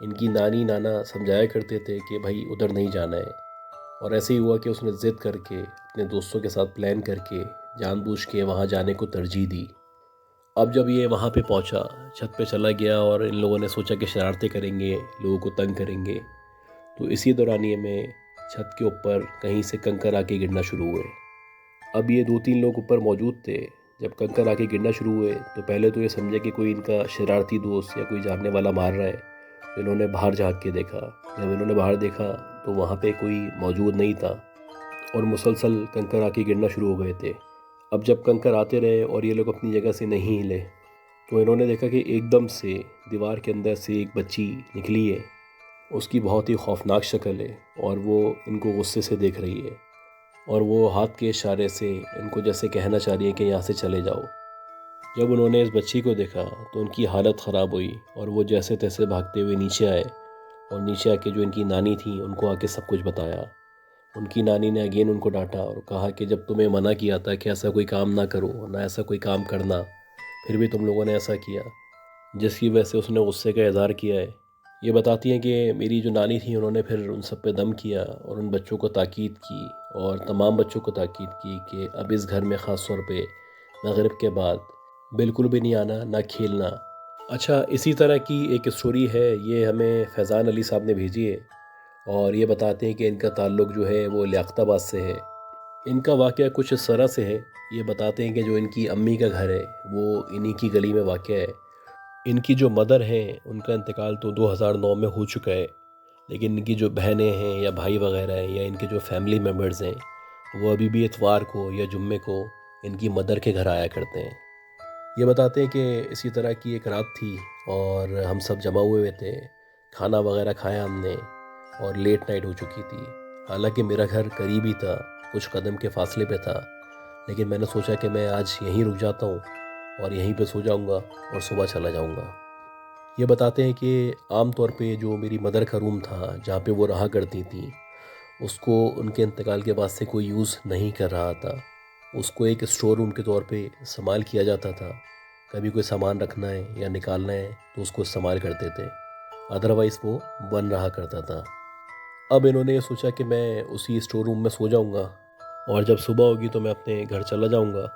ان کی نانی نانا سمجھایا کرتے تھے کہ بھائی ادھر نہیں جانا ہے، اور ایسے ہی ہوا کہ اس نے ضد کر کے اپنے دوستوں کے ساتھ پلان کر کے جان بوجھ کے وہاں جانے کو ترجیح دی۔ اب جب یہ وہاں پہ پہنچا، چھت پہ چلا گیا اور ان لوگوں نے سوچا کہ شرارتیں کریں گے، لوگوں کو تنگ کریں گے، تو اسی دورانیے میں چھت کے اوپر کہیں سے کنکر آ کے گرنا شروع ہوئے۔ اب یہ 2-3 لوگ اوپر موجود تھے۔ جب کنکر آ کے گرنا شروع ہوئے تو پہلے تو یہ سمجھے کہ کوئی ان کا شرارتی دوست یا کوئی جاننے والا مار رہا ہے، تو انہوں نے باہر جھانک کے دیکھا۔ جب انہوں نے باہر دیکھا تو وہاں پہ کوئی موجود نہیں تھا، اور مسلسل کنکر آ کے گرنا شروع ہو گئے تھے۔ اب جب کنکر آتے رہے اور یہ لوگ اپنی جگہ سے نہیں ہلے، تو انہوں نے دیکھا کہ ایک دم سے دیوار کے اندر سے ایک بچی نکلی ہے۔ اس کی بہت ہی خوفناک شکل ہے، اور وہ ان کو غصے سے دیکھ رہی ہے، اور وہ ہاتھ کے اشارے سے ان کو جیسے کہنا چاہ رہی ہے کہ یہاں سے چلے جاؤ۔ جب انہوں نے اس بچی کو دیکھا تو ان کی حالت خراب ہوئی، اور وہ جیسے تیسے بھاگتے ہوئے نیچے آئے، اور نیچے آ کے جو ان کی نانی تھیں ان کو آ کے سب کچھ بتایا۔ ان کی نانی نے اگین ان کو ڈانٹا اور کہا کہ جب تمہیں منع کیا تھا کہ ایسا کوئی کام نہ کرو، نہ ایسا کوئی کام کرنا، پھر بھی تم لوگوں نے ایسا کیا، جس کی وجہ سے اس نے غصے کا اظہار کیا ہے۔ یہ بتاتی ہیں کہ میری جو نانی تھیں انہوں نے پھر ان سب پہ دم کیا اور ان بچوں کو تاکید کی، اور تمام بچوں کو تاکید کی کہ اب اس گھر میں خاص طور پہ مغرب کے بعد بالکل بھی نہیں آنا، نہ کھیلنا۔ اچھا، اسی طرح کی ایک اسٹوری ہے، یہ ہمیں فیضان علی صاحب نے بھیجی ہے، اور یہ بتاتے ہیں کہ ان کا تعلق جو ہے وہ لیاقت آباد سے ہے۔ ان کا واقعہ کچھ اس طرح سے ہے، یہ بتاتے ہیں کہ جو ان کی امی کا گھر ہے وہ انہی کی گلی میں واقع ہے۔ ان کی جو مدر ہیں ان کا انتقال تو 2009 میں ہو چکا ہے، لیکن ان کی جو بہنیں ہیں یا بھائی وغیرہ ہیں یا ان کے جو فیملی ممبرز ہیں، وہ ابھی بھی اتوار کو یا جمعے کو ان کی مدر کے گھر آیا کرتے ہیں۔ یہ بتاتے ہیں کہ اسی طرح کی ایک رات تھی اور ہم سب جمع ہوئے تھے، کھانا وغیرہ کھایا ہم نے، اور لیٹ نائٹ ہو چکی تھی۔ حالانکہ میرا گھر قریب ہی تھا، کچھ قدم کے فاصلے پہ تھا، لیکن میں نے سوچا کہ میں آج یہیں رک جاتا ہوں اور یہیں پہ سو جاؤں گا اور صبح چلا جاؤں گا۔ یہ بتاتے ہیں کہ عام طور پہ جو میری مدر کا روم تھا جہاں پہ وہ رہا کرتی تھیں، اس کو ان کے انتقال کے بعد سے کوئی یوز نہیں کر رہا تھا۔ اس کو ایک اسٹور روم کے طور پہ استعمال کیا جاتا تھا، کبھی کوئی سامان رکھنا ہے یا نکالنا ہے تو اس کو استعمال کرتے تھے، ادروائز وہ بند رہا کرتا تھا۔ اب انہوں نے یہ سوچا کہ میں اسی اسٹور روم میں سو جاؤں گا، اور جب صبح ہوگی تو میں اپنے گھر چلا جاؤں گا۔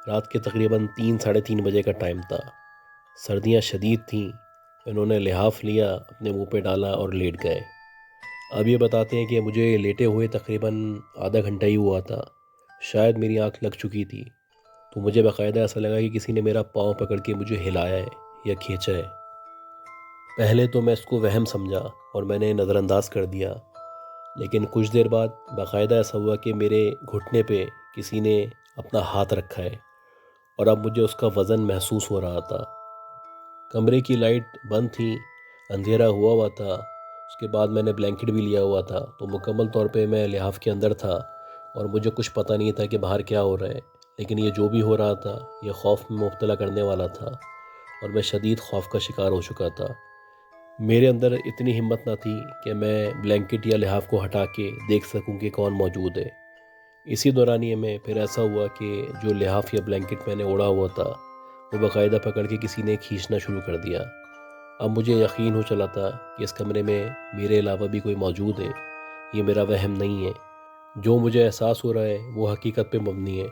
رات کے تقریباً 3-3:30 بجے کا ٹائم تھا، سردیاں شدید تھیں۔ انہوں نے لحاف لیا، اپنے منہ پہ ڈالا اور لیٹ گئے۔ اب یہ بتاتے ہیں کہ مجھے لیٹے ہوئے تقریباً آدھا گھنٹہ ہی ہوا تھا، شاید میری آنکھ لگ چکی تھی، تو مجھے باقاعدہ ایسا لگا کہ کسی نے میرا پاؤں پکڑ کے مجھے ہلایا ہے یا کھینچا ہے۔ پہلے تو میں اس کو وہم سمجھا اور میں نے نظر انداز کر دیا، لیکن کچھ دیر بعد باقاعدہ ایسا ہوا کہ میرے گھٹنے پہ کسی نے اپنا ہاتھ رکھا ہے، اور اب مجھے اس کا وزن محسوس ہو رہا تھا۔ کمرے کی لائٹ بند تھی، اندھیرا ہوا تھا، اس کے بعد میں نے بلینکٹ بھی لیا ہوا تھا، تو مکمل طور پہ میں لحاف کے اندر تھا اور مجھے کچھ پتہ نہیں تھا کہ باہر کیا ہو رہا ہے، لیکن یہ جو بھی ہو رہا تھا یہ خوف میں مبتلا کرنے والا تھا، اور میں شدید خوف کا شکار ہو چکا تھا۔ میرے اندر اتنی ہمت نہ تھی کہ میں بلینکٹ یا لحاف کو ہٹا کے دیکھ سکوں کہ کون موجود ہے۔ اسی دورانیے میں پھر ایسا ہوا کہ جو لحاف یا بلینکٹ میں نے اوڑھا ہوا تھا وہ باقاعدہ پکڑ کے کسی نے کھینچنا شروع کر دیا۔ اب مجھے یقین ہو چلا تھا کہ اس کمرے میں میرے علاوہ بھی کوئی موجود ہے، یہ میرا وہم نہیں ہے، جو مجھے احساس ہو رہا ہے وہ حقیقت پہ مبنی ہے۔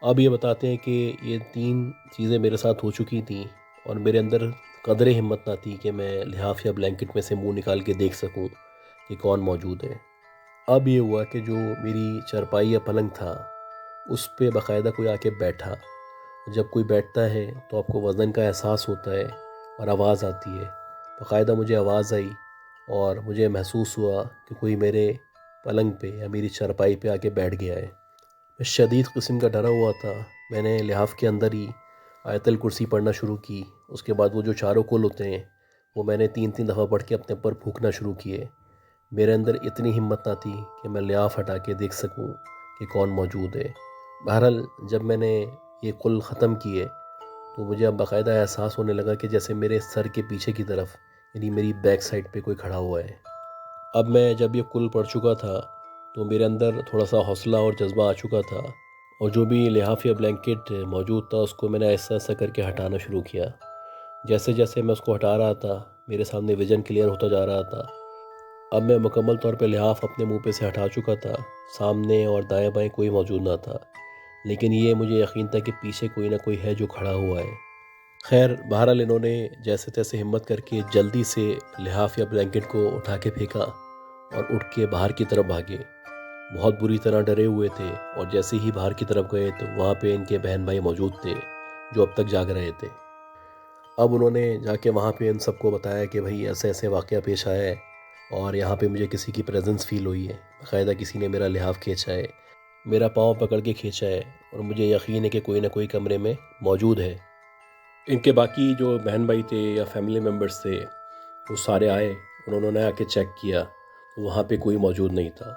اب یہ بتاتے ہیں کہ یہ 3 چیزیں میرے ساتھ ہو چکی تھیں، اور میرے اندر قدر ہمت نہ تھی کہ میں لحاف یا بلینکٹ میں سے منہ نکال کے دیکھ سکوں کہ کون موجود ہے۔ اب یہ ہوا کہ جو میری چارپائی یا پلنگ تھا اس پہ باقاعدہ کوئی آ کے بیٹھا۔ جب کوئی بیٹھتا ہے تو آپ کو وزن کا احساس ہوتا ہے اور آواز آتی ہے۔ باقاعدہ مجھے آواز آئی اور مجھے محسوس ہوا کہ کوئی میرے پلنگ پہ یا میری چارپائی پہ آ کے بیٹھ گیا ہے۔ میں شدید قسم کا ڈرا ہوا تھا۔ میں نے لحاف کے اندر ہی آیت الکرسی پڑھنا شروع کی، اس کے بعد وہ جو چاروں کل ہوتے ہیں وہ میں نے 3 دفعہ پڑھ کے اپنے اوپر پھونکنا شروع کیے۔ میرے اندر اتنی ہمت نہ تھی کہ میں لحاف ہٹا کے دیکھ سکوں کہ کون موجود ہے۔ بہرحال جب میں نے یہ کل ختم کیے تو مجھے اب باقاعدہ احساس ہونے لگا کہ جیسے میرے سر کے پیچھے کی طرف، یعنی میری بیک سائڈ پہ کوئی کھڑا ہوا ہے۔ اب میں جب یہ کل پڑھ چکا تھا تو میرے اندر تھوڑا سا حوصلہ اور جذبہ آ چکا تھا، اور جو بھی لحاف یا بلینکٹ موجود تھا اس کو میں نے ایسا ایسا کر کے ہٹانا شروع کیا۔ جیسے جیسے میں اس کو ہٹا رہا تھا میرے سامنے ویژن کلیئر ہوتا جا رہا تھا۔ اب میں مکمل طور پہ لحاف اپنے منہ پہ سے ہٹا چکا تھا، سامنے اور دائیں بائیں کوئی موجود نہ تھا، لیکن یہ مجھے یقین تھا کہ پیچھے کوئی نہ کوئی ہے جو کھڑا ہوا ہے۔ خیر بہرحال انہوں نے جیسے تیسے ہمت کر کے جلدی سے لحاف یا بلینکٹ کو اٹھا کے پھینکا اور اٹھ کے باہر کی طرف بھاگے۔ بہت بری طرح ڈرے ہوئے تھے، اور جیسے ہی باہر کی طرف گئے تو وہاں پہ ان کے بہن بھائی موجود تھے جو اب تک جاگ رہے تھے۔ اب انہوں نے جا کے وہاں پہ ان سب کو بتایا کہ بھائی ایسے ایسے واقعہ پیش آیا ہے، اور یہاں پہ مجھے کسی کی پریزنس فیل ہوئی ہے، باقاعدہ کسی نے میرا لحاف کھینچا ہے، میرا پاؤں پکڑ کے کھینچا ہے، اور مجھے یقین ہے کہ کوئی نہ کوئی کمرے میں موجود ہے۔ ان کے باقی جو بہن بھائی تھے یا فیملی ممبرس تھے وہ سارے آئے، انہوں نے آ کے چیک کیا تو وہاں پہ کوئی موجود نہیں تھا۔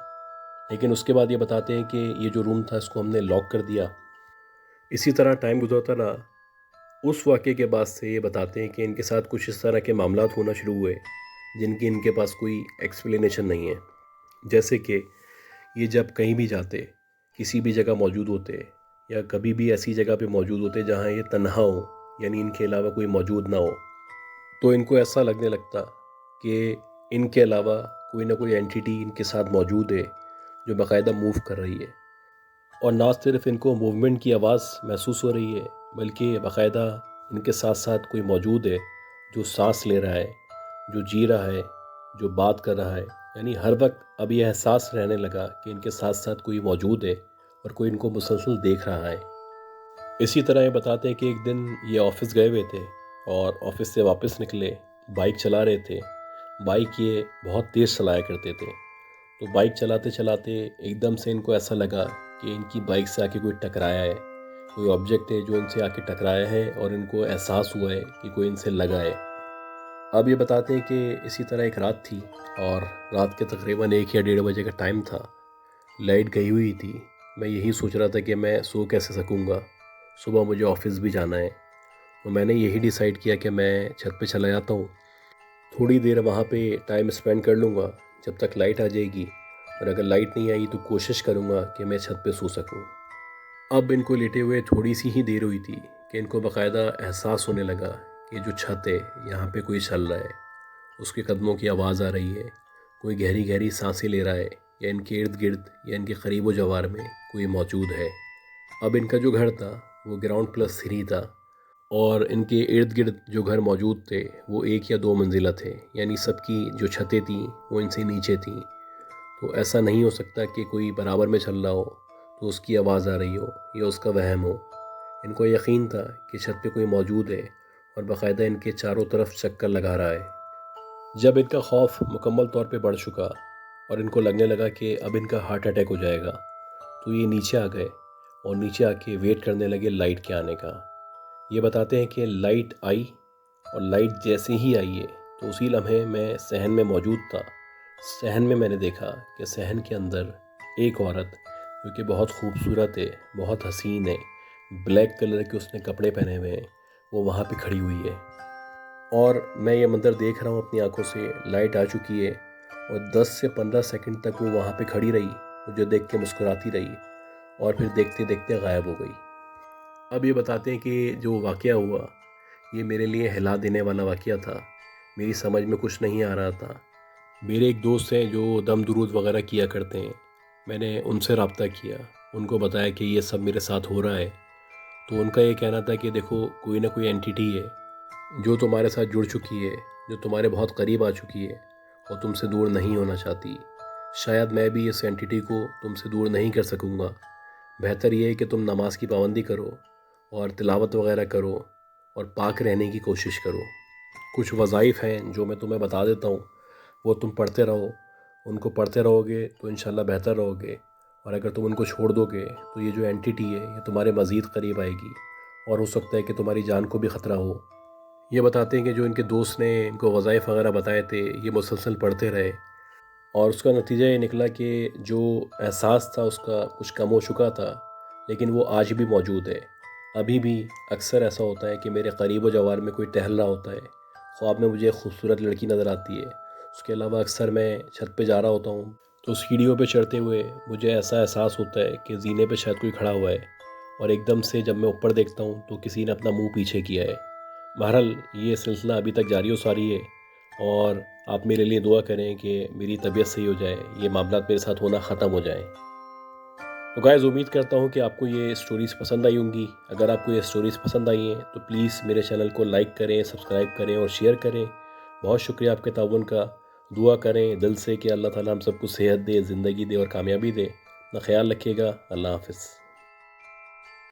لیکن اس کے بعد یہ بتاتے ہیں کہ یہ جو روم تھا اس کو ہم نے لاک کر دیا۔ اسی طرح ٹائم گزرتا رہا۔ اس واقعے کے بعد سے یہ بتاتے ہیں کہ ان کے ساتھ کچھ اس طرح کے معاملات ہونا شروع ہوئے جن کی ان کے پاس کوئی ایکسپلینیشن نہیں ہے۔ جیسے کہ یہ جب کہیں بھی جاتے، کسی بھی جگہ موجود ہوتے، یا کبھی بھی ایسی جگہ پہ موجود ہوتے جہاں یہ تنہا ہو، یعنی ان کے علاوہ کوئی موجود نہ ہو، تو ان کو ایسا لگنے لگتا کہ ان کے علاوہ کوئی نہ کوئی اینٹیٹی ان کے ساتھ موجود ہے جو باقاعدہ موو کر رہی ہے، اور نہ صرف ان کو موومنٹ کی آواز محسوس ہو رہی ہے بلکہ باقاعدہ ان کے ساتھ ساتھ کوئی موجود ہے جو سانس لے رہا ہے، جو جی رہا ہے، جو بات کر رہا ہے۔ یعنی ہر وقت اب یہ احساس رہنے لگا کہ ان کے ساتھ ساتھ کوئی موجود ہے اور کوئی ان کو مسلسل دیکھ رہا ہے۔ اسی طرح یہ بتاتے ہیں کہ ایک دن یہ آفس گئے ہوئے تھے اور آفس سے واپس نکلے، بائک چلا رہے تھے۔ بائک یہ بہت تیز چلایا کرتے تھے، تو بائک چلاتے چلاتے ایک دم سے ان کو ایسا لگا کہ ان کی بائک سے آ کے کوئی ٹکرایا ہے، کوئی آبجیکٹ ہے جو ان سے آ کے ٹکرایا ہے، اور ان کو احساس ہوا ہے کہ کوئی ان سے لگا ہے۔ اب یہ بتاتے ہیں کہ اسی طرح ایک رات تھی، اور رات کے تقریباً 1 یا 1:30 بجے کا ٹائم تھا۔ لائٹ گئی ہوئی تھی، میں یہی سوچ رہا تھا کہ میں سو کیسے سکوں گا، صبح مجھے آفس بھی جانا ہے۔ تو میں نے یہی ڈیسائیڈ کیا کہ میں چھت پہ چلا جاتا ہوں، تھوڑی دیر وہاں پہ ٹائم اسپینڈ کر لوں گا جب تک لائٹ آ جائے گی، اور اگر لائٹ نہیں آئی تو کوشش کروں گا کہ میں چھت پہ سو سکوں۔ اب ان کو لیٹے ہوئے تھوڑی سی ہی دیر ہوئی تھی کہ ان کو باقاعدہ احساس ہونے لگا کہ جو چھت ہے یہاں پہ کوئی چل رہا ہے، اس کے قدموں کی آواز آ رہی ہے، کوئی گہری گہری سانسیں لے رہا ہے، یا ان کے ارد گرد یا ان کے قریب و جوار میں کوئی موجود ہے۔ اب ان کا جو گھر تھا وہ گراؤنڈ +3 تھا، اور ان کے ارد گرد جو گھر موجود تھے وہ 1 یا 2 منزلہ تھے، یعنی سب کی جو چھتیں تھیں وہ ان سے نیچے تھیں۔ تو ایسا نہیں ہو سکتا کہ کوئی برابر میں چل رہا ہو تو اس کی آواز آ رہی ہو یا اس کا وہم ہو۔ ان کو یقین تھا کہ چھت پہ کوئی موجود ہے اور باقاعدہ ان کے چاروں طرف چکر لگا رہا ہے۔ جب ان کا خوف مکمل طور پہ بڑھ چکا اور ان کو لگنے لگا کہ اب ان کا ہارٹ اٹیک ہو جائے گا، تو یہ نیچے آ گئے اور نیچے آ کے ویٹ کرنے لگے لائٹ کے آنے کا۔ یہ بتاتے ہیں کہ لائٹ آئی، اور لائٹ جیسے ہی آئی ہے تو اسی لمحے میں صحن میں موجود تھا۔ صحن میں میں نے دیکھا کہ صحن کے اندر ایک عورت جو کہ بہت خوبصورت ہے، بہت حسین ہے، بلیک کلر کے اس نے کپڑے پہنے ہوئے ہیں، وہ وہاں پہ کھڑی ہوئی ہے، اور میں یہ منظر دیکھ رہا ہوں اپنی آنکھوں سے۔ لائٹ آ چکی ہے اور 10 سے 15 سیکنڈ تک وہ وہاں پہ کھڑی رہی، مجھے دیکھ کے مسکراتی رہی، اور پھر دیکھتے دیکھتے غائب ہو گئی۔ اب یہ بتاتے ہیں کہ جو واقعہ ہوا یہ میرے لیے ہلا دینے والا واقعہ تھا، میری سمجھ میں کچھ نہیں آ رہا تھا۔ میرے ایک دوست ہیں جو دم درود وغیرہ کیا کرتے ہیں، میں نے ان سے رابطہ کیا، ان کو بتایا کہ یہ سب میرے ساتھ ہو رہا ہے، تو ان کا یہ کہنا تھا کہ دیکھو کوئی نہ کوئی اینٹیٹی ہے جو تمہارے ساتھ جڑ چکی ہے، جو تمہارے بہت قریب آ چکی ہے اور تم سے دور نہیں ہونا چاہتی۔ شاید میں بھی اس اینٹیٹی کو تم سے دور نہیں کر سکوں گا۔ بہتر یہ ہے کہ تم نماز کی پابندی کرو اور تلاوت وغیرہ کرو اور پاک رہنے کی کوشش کرو۔ کچھ وظائف ہیں جو میں تمہیں بتا دیتا ہوں، وہ تم پڑھتے رہو، ان کو پڑھتے رہو گے تو انشاءاللہ بہتر رہو گے، اور اگر تم ان کو چھوڑ دو گے تو یہ جو اینٹیٹی ہے یہ تمہارے مزید قریب آئے گی، اور ہو سکتا ہے کہ تمہاری جان کو بھی خطرہ ہو۔ یہ بتاتے ہیں کہ جو ان کے دوست نے ان کو وظائف وغیرہ بتائے تھے یہ مسلسل پڑھتے رہے، اور اس کا نتیجہ یہ نکلا کہ جو احساس تھا اس کا کچھ کم ہو چکا تھا، لیکن وہ آج بھی موجود ہے۔ ابھی بھی اکثر ایسا ہوتا ہے کہ میرے قریب و جوار میں کوئی ٹہل رہا ہوتا ہے، خواب میں مجھے ایک خوبصورت لڑکی نظر آتی ہے، اس کے علاوہ اکثر میں چھت پہ جا رہا ہوتا ہوں تو سیڑھیوں پہ چڑھتے ہوئے مجھے ایسا احساس ہوتا ہے کہ زینے پہ شاید کوئی کھڑا ہوا ہے، اور ایک دم سے جب میں اوپر دیکھتا ہوں تو کسی نے اپنا منہ پیچھے کیا ہے۔ بہرحال یہ سلسلہ ابھی تک جاری و ساری ہے، اور آپ میرے لیے دعا کریں کہ میری طبیعت صحیح ہو جائے، یہ معاملات میرے ساتھ ہونا ختم ہو جائیں۔ تو گائز، امید کرتا ہوں کہ آپ کو یہ سٹوریز پسند آئی ہوں گی۔ اگر آپ کو یہ سٹوریز پسند آئی ہیں تو پلیز میرے چینل کو لائک کریں، سبسکرائب کریں اور شیئر کریں۔ بہت شکریہ آپ کے تعاون کا۔ دعا کریں دل سے کہ اللہ تعالیٰ ہم سب کو صحت دے، زندگی دے اور کامیابی دے۔ اپنا خیال رکھیے گا۔ اللہ حافظ۔